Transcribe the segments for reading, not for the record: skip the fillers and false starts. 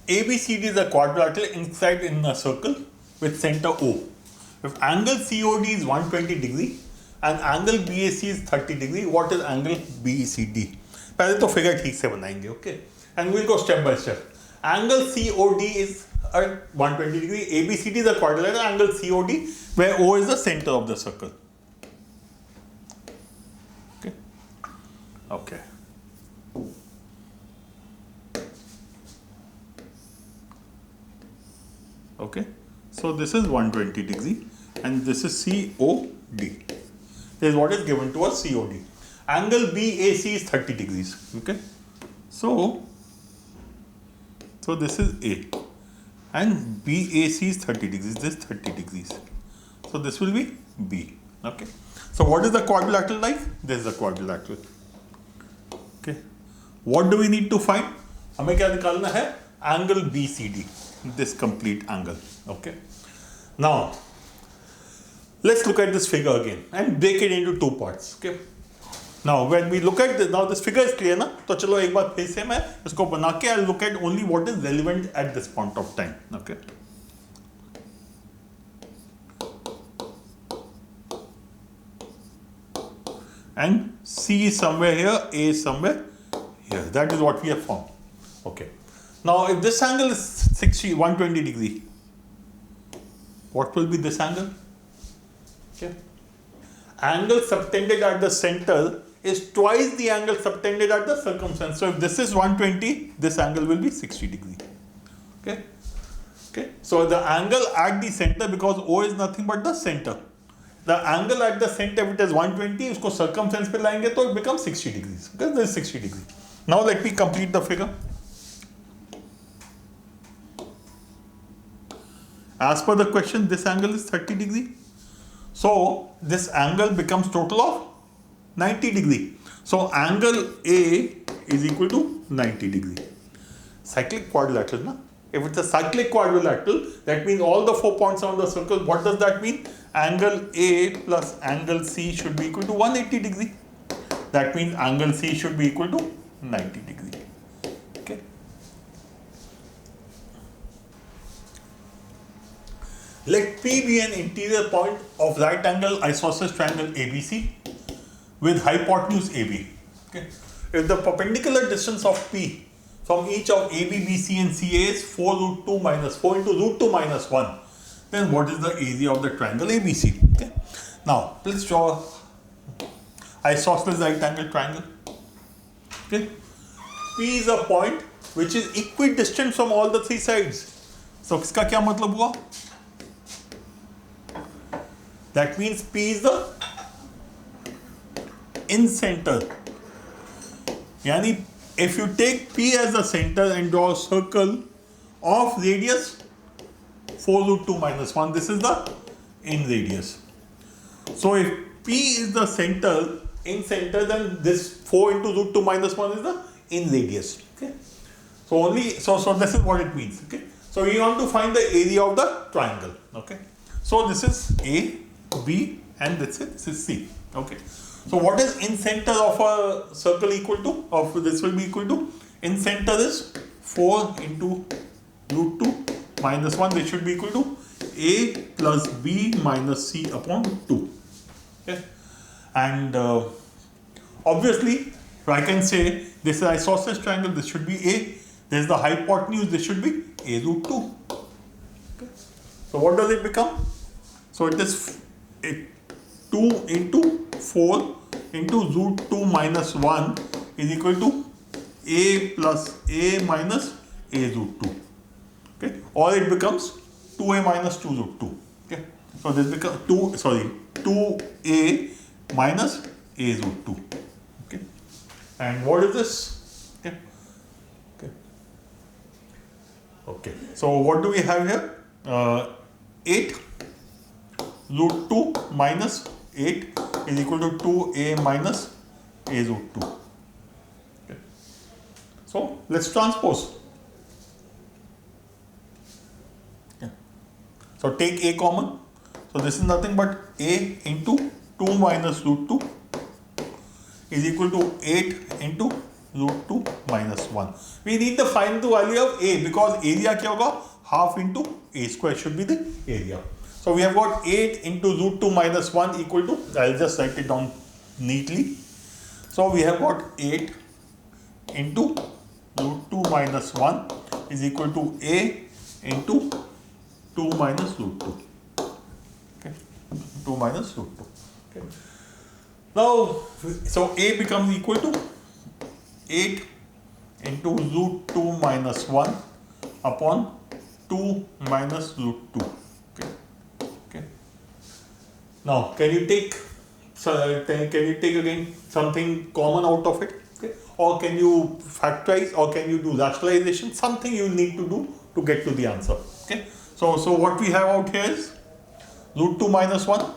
ABCD is a quadrilateral inside in a circle with center O. If angle COD is 120 degree and angle BAC is 30 degree, what is angle BCD? पहले तो figure ठीक से बनाएंगे, okay? And we'll go step by step. Angle COD is at 120 degree. ABCD is a quadrilateral angle COD where O is the center of the circle. Okay. Okay. Okay. So this is 120 degree and this is COD. This is what is given to us COD. Angle BAC is 30 degrees. Okay. So this is A and BAC is 30 degrees. This is 30 degrees. So this will be B. Okay. So what is the quadrilateral like? This is the quadrilateral. Okay. What do we need to find? हमें क्या निकालना है? Angle BCD. This complete angle. Okay. Now let's look at this figure again and break it into two parts. Okay. Now when we look at this, now this figure is clear ना? तो चलो एक बार फिर से मैं इसको बना के I'll look at only what is relevant at this point of time. Okay. And C is somewhere here, A is somewhere here. That is what we have found. Okay. Now if this angle is 120 degree, what will be this angle? Okay. Angle subtended at the center is twice the angle subtended at the circumference. So if this is 120, this angle will be 60 degree. Okay. Okay. So the angle at the center, because O is nothing but the center. The angle at the center, if it is 120, उसको circumference पे लाएंगे तो it becomes 60 degrees. Okay, this is 60 degree. Now let me complete the figure. As per the question, this angle is 30 degree. So this angle becomes total of 90 degree. So angle A is equal to 90 degree. Cyclic quadrilateral, na? If it's a cyclic quadrilateral, that means all the 4 points on the circle. What does that mean? Angle A plus angle C should be equal to 180 degree. That means angle C should be equal to 90 degree. Okay. Let P be an interior point of right angle isosceles triangle ABC with hypotenuse AB. Okay. If the perpendicular distance of P from each of AB, BC and CA is 4 root 2 minus 4 into root 2 minus 1, then what is the area of the triangle ABC? Okay. Now let's draw isosceles right angle triangle. Okay. P is a point which is equidistant from all the three sides. So इसका क्या मतलब हुआ? That means P is the in center. Yani if you take P as the center and draw a circle of radius 4 root 2 minus 1, this is the in radius. So if P is the center, in center, then this 4 into root 2 minus 1 is the in radius. Okay. So only so this is what it means. Okay. So we want to find the area of the triangle. Okay. So this is A, B, and this is C. Okay. So what is in center of a circle equal to? Of this will be equal to, in center is 4 into root 2 minus 1. This should be equal to A plus B minus C upon 2. Okay. And obviously I can say this is isosceles triangle, this should be A. This is the hypotenuse, this should be A root 2. Okay. So what does it become? So it is 2 into 4 into root 2 minus 1 is equal to A plus A minus A root 2. Okay. Or it becomes 2A minus 2 root 2. Okay. So this becomes 2A minus A root 2. Okay. And what is this? Okay. Okay. Okay. So what do we have here? 8 root 2 minus 8 is equal to 2A minus A root 2. Okay. So let's transpose. Okay. So take A common. So this is nothing but A into 2 minus root 2 is equal to 8 into root 2 minus 1. We need to find the value of a because area क्या होगा? Half into a square should be the area. So we have got 8 into root 2 minus 1 equal to, I'll just write it down neatly. So we have got 8 into root 2 minus 1 is equal to a into 2 minus root 2. Okay, 2 minus root 2. Okay. Now, so a becomes equal to 8 into root 2 minus 1 upon 2 minus root 2. Okay. Okay. Now, can you take again something common out of it? Okay. Or can you factorize or can you do rationalization? Something you need to do to get to the answer. Okay. So what we have out here is root 2 minus 1.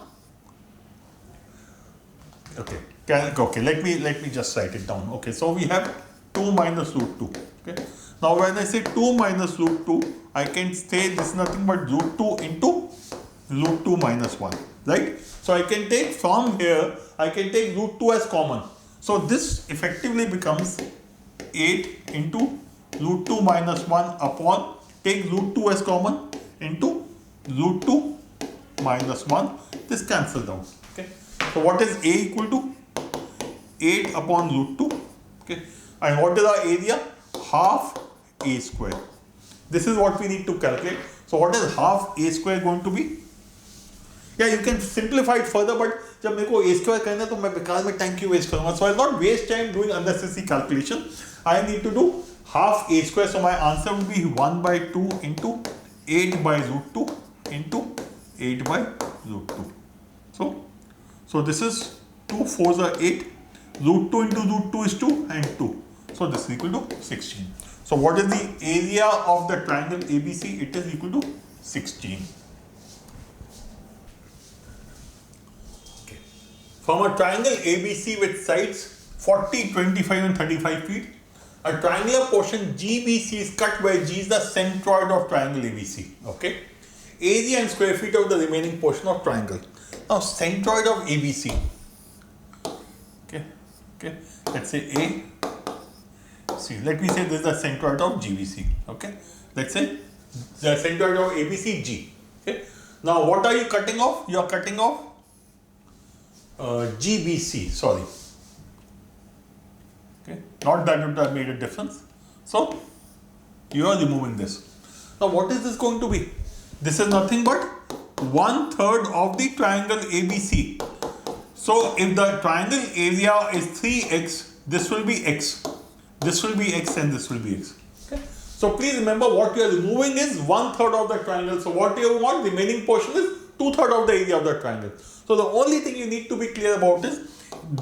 Okay. Let me just write it down. Okay. So we have 2 minus root 2. Okay. Now when I say 2 minus root 2, I can say this is nothing but root 2 into root 2 minus 1. Right? So I can take from here, I can take root 2 as common. So this effectively becomes 8 into root 2 minus 1 upon, take root 2 as common into root 2 minus 1. This cancels out. Okay. So what is a equal to? 8 upon root 2. Okay. And what is our area? Half a square. This is what we need to calculate. So what is half a square going to be? Yeah, you can simplify it further, but जब मेरे को a square करना है तो मैं बेकार में time क्यों waste करूँगा? So I'll not waste time doing unnecessary calculation. I need to do half a square. So my answer will be 1 by 2 into 8 by root 2 into 8 by root 2. So this is 2 4s are 8. Root 2 into root 2 is 2 and 2. So this is equal to 16. So what is the area of the triangle ABC? It is equal to 16. Okay. From a triangle ABC with sides 40, 25 and 35 feet, a triangular portion GBC is cut where G is the centroid of triangle ABC. Okay. Area and square feet of the remaining portion of triangle. Now centroid of ABC. Okay, let's say A. See, let me say this is the centroid of GBC. Okay, let's say the centroid of ABC G. Okay, now what are you cutting off? You are cutting off GBC. Sorry. Okay, not that it would have made a difference. So you are removing this. Now what is this going to be? This is nothing but 1/3 of the triangle ABC. So if the triangle area is 3x, this will be x. This will be x and this will be x. Okay. So please remember what you are removing is 1/3 of the triangle. So what you want, the remaining portion is 2/3 of the area of the triangle. So the only thing you need to be clear about is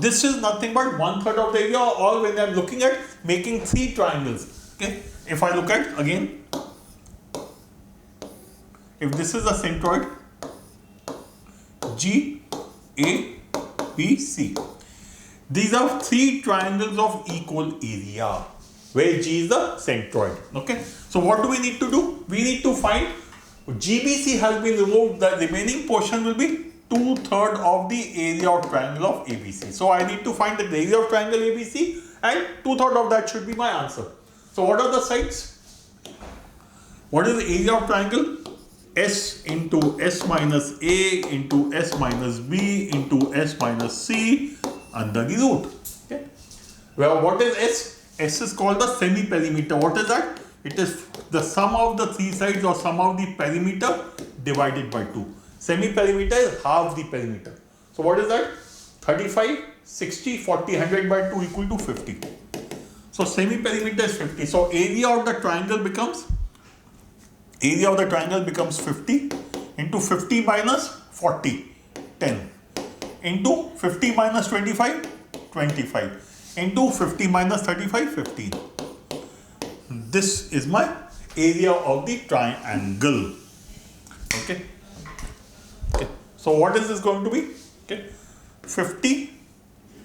this is nothing but 1/3 of the area, or when I am looking at making 3 triangles. Okay. If I look at again, if this is a centroid G, A, B, C. These are 3 triangles of equal area where G is the centroid. Okay. So what do we need to do? We need to find GBC has been removed. The remaining portion will be 2/3 of the area of triangle of ABC. So I need to find the area of triangle ABC and 2/3 of that should be my answer. So what are the sides? What is the area of triangle? S into S minus A into S minus B into S minus C under the root. Okay. Well, what is S? S is called the semi-perimeter. What is that? It is the sum of the 3 sides or sum of the perimeter divided by 2. Semi-perimeter is half the perimeter. So what is that? 35, 60, 40, 100 by 2 equal to 50. So semi-perimeter is 50. So area of the triangle becomes 50 into 50 minus 40, 10, into 50 minus 25, 25, into 50 minus 35, 15. This is my area of the triangle. Okay. Okay. So what is this going to be? Okay. 50.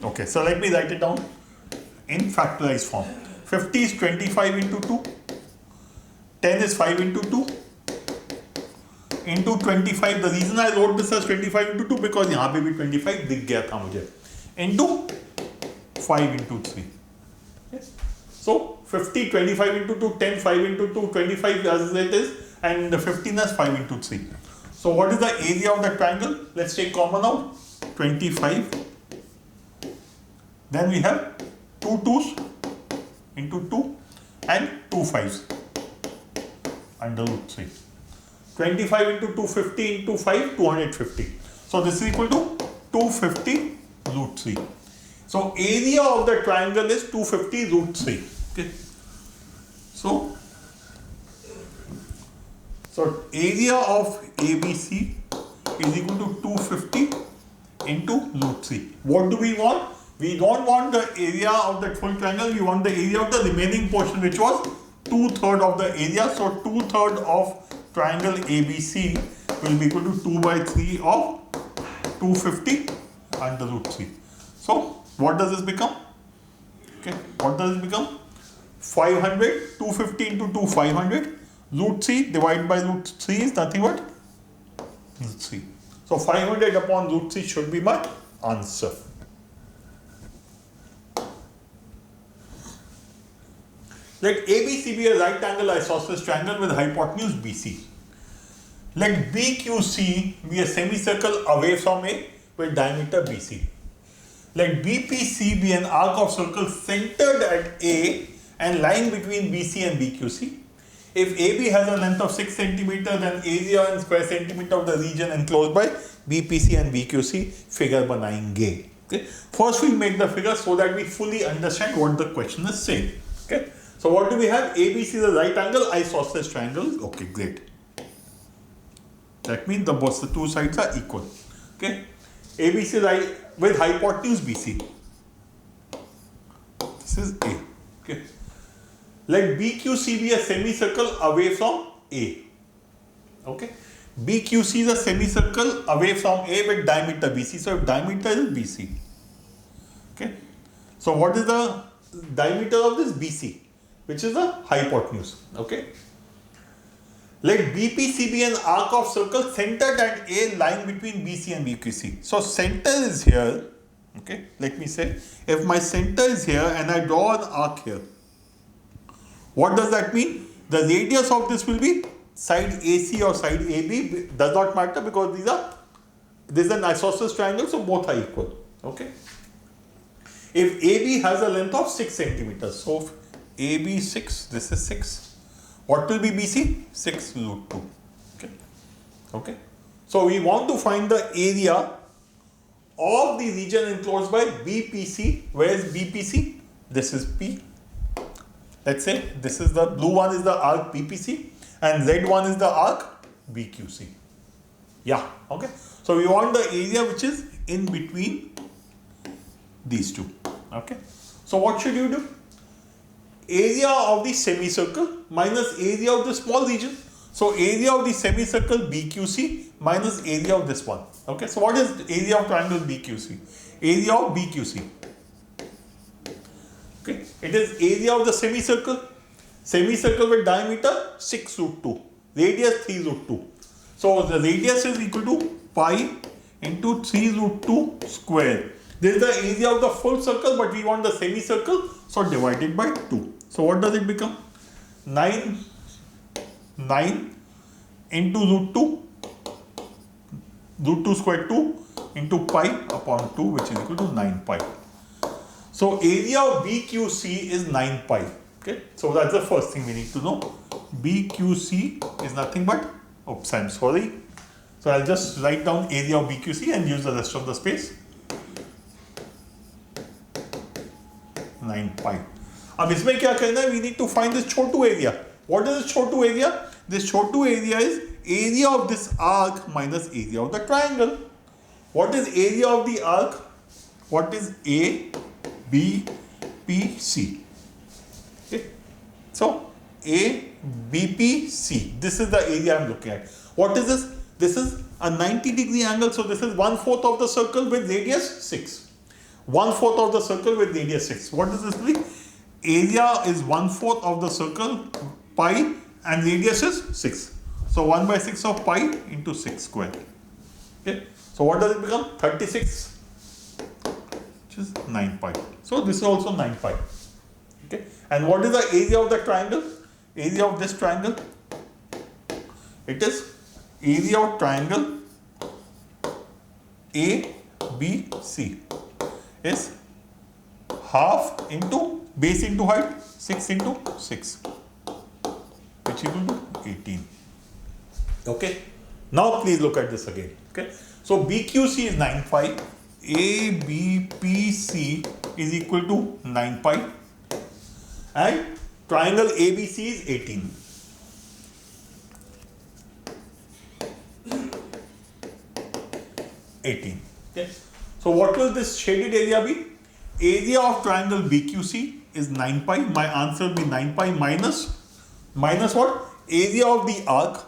Okay. So let me write it down in factorized form. 50 is 25 into 2. 10 is 5 into 2 into 25. The reason I wrote this as 25 into 2 because यहाँ पे भी 25 दिख गया था मुझे into 5 into 3. Okay. So 50, 25 into 2, 10, 5 into 2, 25 as it is, and the 15 as 5 into 3. So what is the area of the triangle? Let's take common out. 25. Then we have 2 2's into 2 and 2 5's under root 3. 25 into 250 into 5, 250. So this is equal to 250 root 3. So area of the triangle is 250 root 3. Okay. So area of ABC is equal to 250 into root 3. What do we want? We don't want the area of that full triangle, we want the area of the remaining portion, which was 2/3 of the area. So 2/3 of triangle ABC will be equal to 2/3 of 250 under root 3. So what does this become? Okay, what does it become? 500, 250 into 2, 500. Root 3 divided by root 3 is nothing but root 3. So 500 upon root 3 should be my answer. Let ABC be a right angle isosceles triangle with hypotenuse BC. Let BQC be a semicircle away from A with diameter BC. Let BPC be an arc of circle centered at A and lying between BC and BQC. If AB has a length of 6 cm, then area in square centimeter of the region enclosed by BPC and BQC, figure banayenge. Okay. First we make the figure so that we fully understand what the question is saying. Okay. So what do we have? ABC is a right angle isosceles triangle. Okay, great. That means the two sides are equal. Okay. ABC right with hypotenuse BC. This is A. Okay. Let BQC be a semicircle away from A. Okay. BQC is a semicircle away from A with diameter BC. So if diameter is BC. Okay. So what is the diameter of this BC? Which is the hypotenuse. Okay. Let BPC be an arc of circle centered at A lying between BC and BQC. So center is here. Okay. Let me say if my center is here and I draw an arc here. What does that mean? The radius of this will be side AC or side AB. Does not matter because this is an isosceles triangle, so both are equal. Okay. If AB has a length of 6 centimeters, so if AB 6, this is 6. What will be BC? 6 root 2. Okay. Okay. So we want to find the area of the region enclosed by BPC. Where is BPC? This is P. Let's say this is the blue one is the arc BPC and red one is the arc BQC. Yeah, okay. So we want the area which is in between these two. Okay. So what should you do? Area of the semicircle minus area of the small region. So area of the semicircle BQC minus area of this one. Okay. So what is area of triangle BQC? Area of BQC. Okay. It is area of the semicircle. Semicircle with diameter 6 root 2. Radius 3 root 2. So the radius is equal to pi into 3 root 2 square. This is the area of the full circle, but we want the semicircle, so divided by 2. So what does it become? 9 into root 2. Root 2 square 2 into pi upon 2, which is equal to 9 pi. So area of BQC is 9 pi. Okay. So that's the first thing we need to know. BQC is nothing but, oops, I'm sorry. So I'll just write down area of BQC and use the rest of the space. 9 pi. अब इसमें क्या करना है? We need to find this Chhotu area. What is this Chhotu area? This Chhotu area is area of this arc minus area of the triangle. What is area of the arc? What is A, B, P, C? Okay. So A, B, P, C. This is the area I'm looking at. What is this? This is a 90-degree angle. So this is 1/4 of the circle with radius 6. 1/4 of the circle with radius 6. What does this mean? Area is 1/4 of the circle, pi, and radius is 6. So 1/6 of pi into 6 square. Okay. So what does it become? 36, which is 9 pi. So this is also 9 pi. Okay, and what is the area of the triangle? Area of this triangle? It is area of triangle ABC is half into base into height, 6 into 6, which equal to 18. Okay. Now please look at this again. Okay. So BQC is 9 pi, ABPC is equal to 9 pi, and triangle ABC is 18. Okay. So what will this shaded area be? Area of triangle BQC is 9 pi. My answer will be 9 pi minus what? Area of the arc.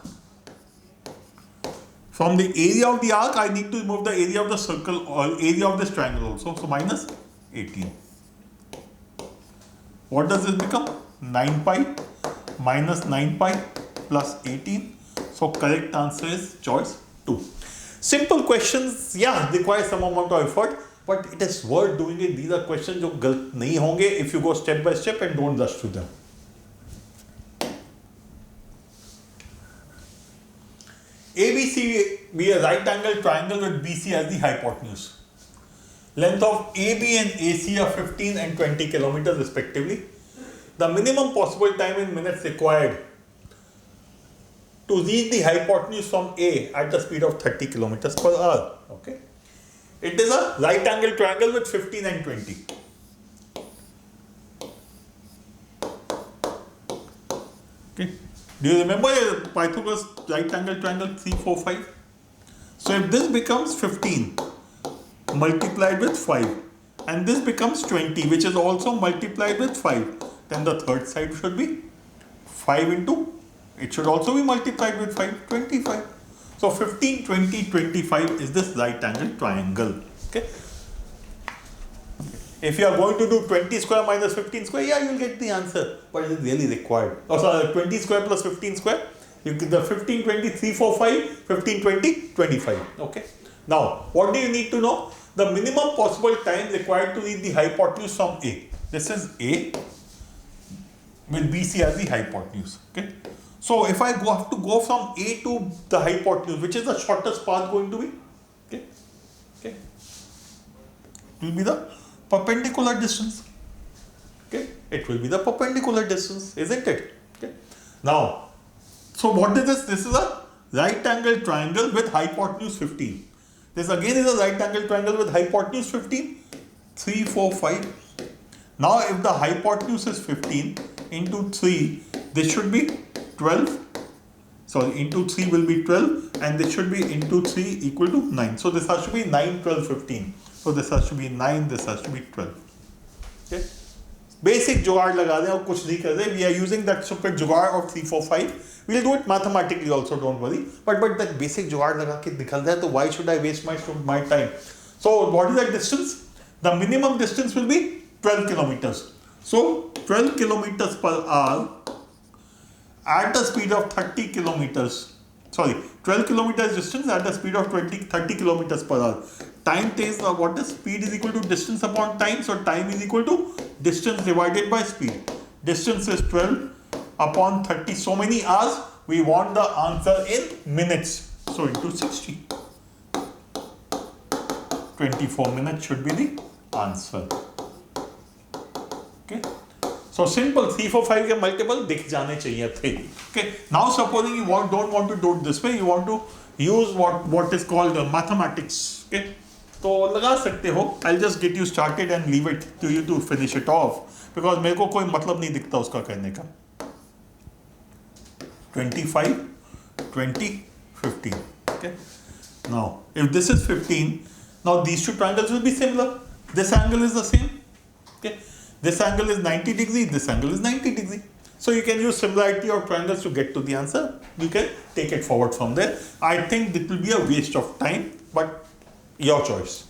From the area of the arc, I need to remove the area of the circle or area of this triangle also. So minus 18. What does this become? 9 pi minus 9 pi plus 18. So correct answer is choice 2. Simple questions, yeah, require some amount of effort, but it is worth doing it. These are questions जो गलत नहीं होंगे if you go step by step and don't rush through them. ABC be a right angle triangle with BC as the hypotenuse. Length of AB and AC are 15 and 20 kilometers respectively. The minimum possible time in minutes required to reach the hypotenuse from A at the speed of 30 kilometers per hour. Okay. It is a right angle triangle with 15 and 20. Okay. Do you remember Pythagoras right angle triangle 3, 4, 5? So if this becomes 15 multiplied with 5 and this becomes 20, which is also multiplied with 5, then the third side should be 5 into, it should also be multiplied with 5, 25. So 15, 20, 25 is this right angle triangle. Okay. If you are going to do 20 square minus 15 square, yeah, you will get the answer. But is it really required? Oh, sorry, 20 square plus 15 square. You get the 15, 20, 3, 4, 5, 15, 20, 25. Okay. Now, what do you need to know? The minimum possible time required to reach the hypotenuse from A. This is A with BC as the hypotenuse. Okay. So if I have to go from A to the hypotenuse, which is the shortest path going to be? Okay. Okay. It will be the perpendicular distance. Okay. It will be the perpendicular distance, isn't it? Okay. Now, so what is this? This is a right angle triangle with hypotenuse 15. This again is a right angle triangle with hypotenuse 15. 3, 4, 5. Now if the hypotenuse is 15 into 3, this should be 12. Sorry, into 3 will be 12 and this should be into 3 equal to 9. So this has to be 9, 12, 15. So this has to be 9, this has to be 12. Okay. Basic जुगाड़ लगा दें और कुछ नहीं कर रहे. We are using that stupid जुगाड़ of 3, 4, 5. We'll do it mathematically also, don't worry. But that basic जुगाड़ लगा के निकल जाए तो why should I waste my time? So what is that distance? The minimum distance will be 12 kilometers. So 12 kilometers per hour at the speed of 30 kilometers. Sorry, 12 kilometers distance at the speed of 30 kilometers per hour. Time takes what is speed is equal to distance upon time. So time is equal to distance divided by speed. Distance is 12 upon 30. So many hours. We want the answer in minutes. So into 60. 24 minutes should be the answer. Okay. So simple 3, 4, 5 के multiple दिख जाने चाहिए थे. Okay. Now supposing you don't want to do it this way, you want to use what is called mathematics. Okay. तो लगा सकते हो. I'll just get you started and leave it to you to finish it off because मेरे को कोई मतलब नहीं दिखता उसका करने का. 25, 20, 15. Okay. Now if this is 15, now these two triangles will be similar. This angle is the same. Okay. This angle is 90 degrees, this angle is 90 degrees. So you can use similarity of triangles to get to the answer. You can take it forward from there. I think it will be a waste of time, but your choice.